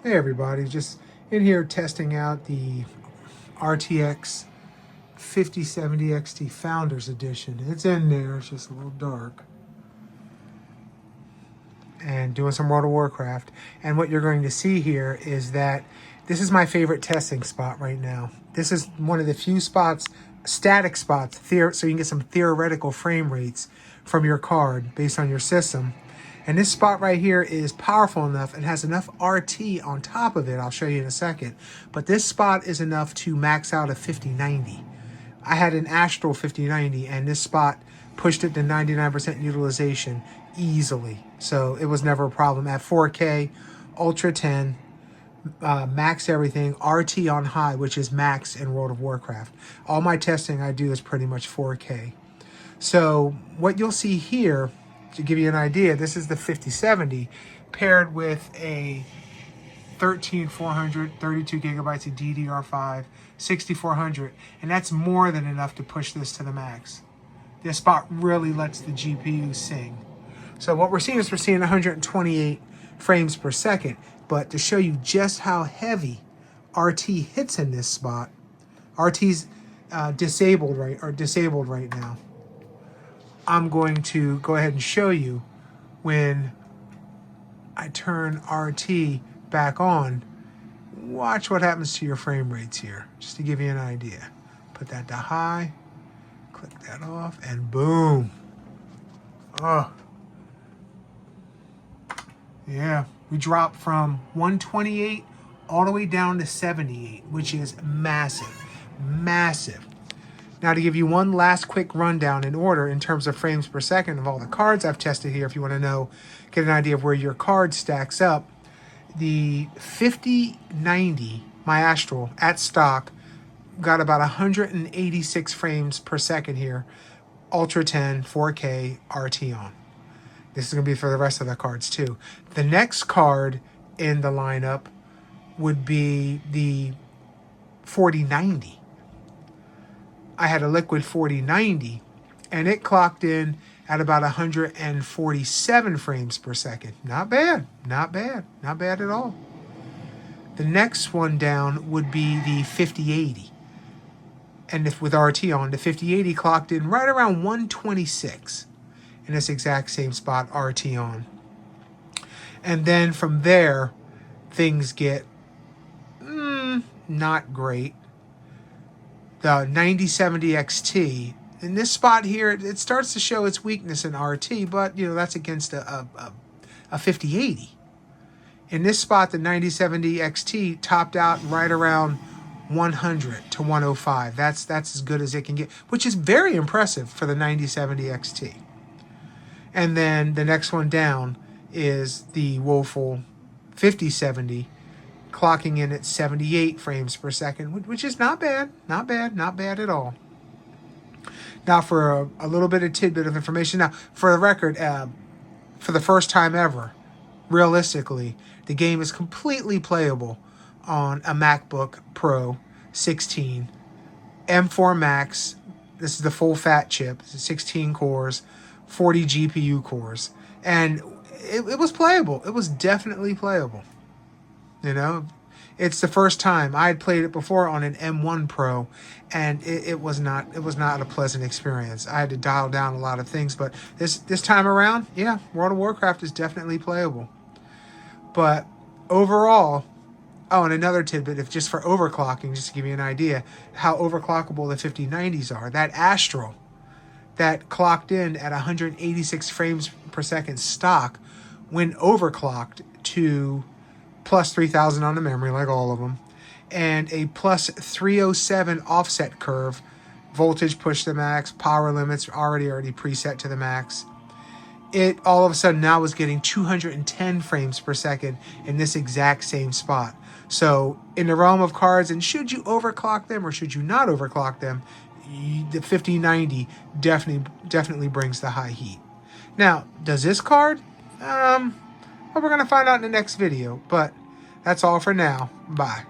Hey everybody, just in here testing out the RTX 5070 XT Founders Edition. It's in there, it's just a little dark. And doing some World of Warcraft. And what you're going to see here is that this is my favorite testing spot right now. This is one of the few spots, static spots, so you can get some theoretical frame rates from your card based on your system. And this spot right here is powerful enough and has enough RT on top of it. I'll show you in a second. But this spot is enough to max out a 5090. I had an Astral 5090 and this spot pushed it to 99% utilization easily. So it was never a problem. At 4K, Ultra 10, max everything, RT on high, which is max in World of Warcraft. All my testing I do is pretty much 4K. So what you'll see here, to give you an idea, this is the 5070 paired with a 13400, 32 gigabytes of DDR5, 6400, and that's more than enough to push this to the max. This spot really lets the GPU sing. So what we're seeing is 128 frames per second, but to show you just how heavy RT hits in this spot, RT's disabled right now. I'm going to go ahead and show you when I turn RT back on. Watch what happens to your frame rates here, just to give you an idea. Put that to high, click that off, and boom. Oh, yeah. We dropped from 128 all the way down to 78, which is massive, massive. Now to give you one last quick rundown in order in terms of frames per second of all the cards I've tested here, if you want to know, get an idea of where your card stacks up. The 5090, my Astral, at stock, got about 186 frames per second here. Ultra 10, 4K, RT on. This is going to be for the rest of the cards too. The next card in the lineup would be the 4090. I had a liquid 4090 and it clocked in at about 147 frames per second. Not bad, not bad, not bad at all. The next one down would be the 5080. And if with RT on, the 5080 clocked in right around 126 in this exact same spot, RT on. And then from there, things get not great. The 9070 XT, in this spot here, it starts to show its weakness in RT, but you know that's against a 5080. In this spot, the 9070 XT topped out right around 100 to 105. That's as good as it can get, which is very impressive for the 9070 XT. And then the next one down is the woeful 5070, clocking in at 78 frames per second, which is not bad, not bad, not bad at all. Now for a little bit of tidbit of information. Now, for the record, for the first time ever, realistically, the game is completely playable on a MacBook Pro 16, M4 Max. This is the full fat chip, 16 cores, 40 GPU cores. And it was playable. It was definitely playable. You know, it's the first time. I had played it before on an M1 Pro, and it was not a pleasant experience. I had to dial down a lot of things, but this time around, yeah, World of Warcraft is definitely playable. But overall, oh, and another tidbit, if just for overclocking, just to give you an idea how overclockable the 5090s are. That Astral that clocked in at 186 frames per second stock, when overclocked to plus 3000 on the memory, like all of them, and a plus 307 offset curve, voltage pushed to max, power limits already preset to the max. It all of a sudden now was getting 210 frames per second in this exact same spot. So in the realm of cards, and should you overclock them or should you not overclock them, the 5090 definitely brings the high heat. Now, does this card? Well, we're going to find out in the next video, but that's all for now. Bye.